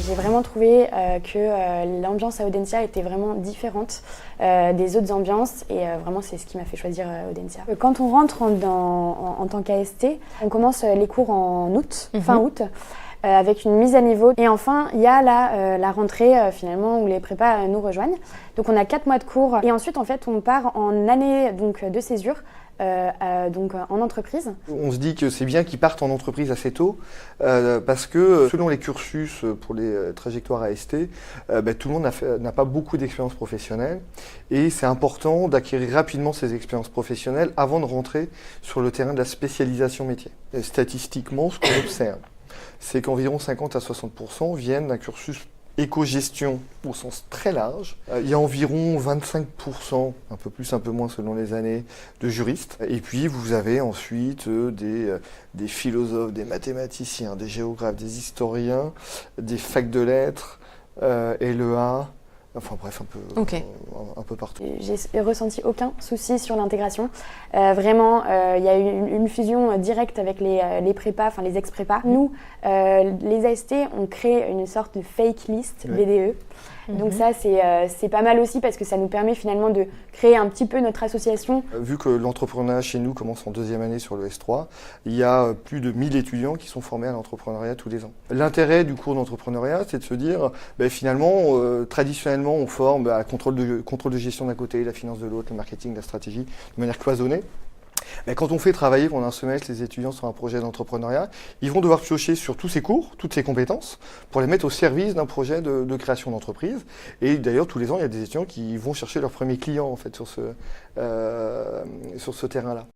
J'ai vraiment trouvé que l'ambiance à Audencia était vraiment différente des autres ambiances et vraiment c'est ce qui m'a fait choisir Audencia. Quand on rentre en tant qu'AST, on commence les cours en août, fin août. Avec une mise à niveau. Et enfin, il y a la rentrée finalement où les prépas nous rejoignent. Donc on a 4 mois de cours et ensuite en fait on part en année donc, de césure. Donc en entreprise. On se dit que c'est bien qu'ils partent en entreprise assez tôt parce que selon les cursus pour les trajectoires AST, tout le monde n'a pas beaucoup d'expérience professionnelle et c'est important d'acquérir rapidement ces expériences professionnelles avant de rentrer sur le terrain de la spécialisation métier. Et statistiquement, ce qu'on observe, c'est qu'environ 50 à 60% viennent d'un cursus éco-gestion au sens très large. Il y a environ 25%, un peu plus, un peu moins selon les années, de juristes. Et puis vous avez ensuite des philosophes, des mathématiciens, des géographes, des historiens, des facs de lettres, LEA, enfin bref, un peu partout. J'ai ressenti aucun souci sur l'intégration. Vraiment, il y a eu une fusion directe avec les prépas, enfin les ex-prépas. Nous, les AST, on crée une sorte de fake list BDE. Donc ça, c'est pas mal aussi parce que ça nous permet finalement de créer un petit peu notre association. Vu que l'entrepreneuriat chez nous commence en 2e année sur le S3, il y a plus de 1000 étudiants qui sont formés à l'entrepreneuriat tous les ans. L'intérêt du cours d'entrepreneuriat, c'est de se dire, finalement, traditionnellement, on forme à contrôle de gestion d'un côté, la finance de l'autre, le marketing, la stratégie, de manière cloisonnée. Mais quand on fait travailler pendant un semestre les étudiants sur un projet d'entrepreneuriat, ils vont devoir piocher sur tous ces cours, toutes ces compétences, pour les mettre au service d'un projet de création d'entreprise. Et d'ailleurs, tous les ans, il y a des étudiants qui vont chercher leurs premiers clients en fait, sur ce terrain-là.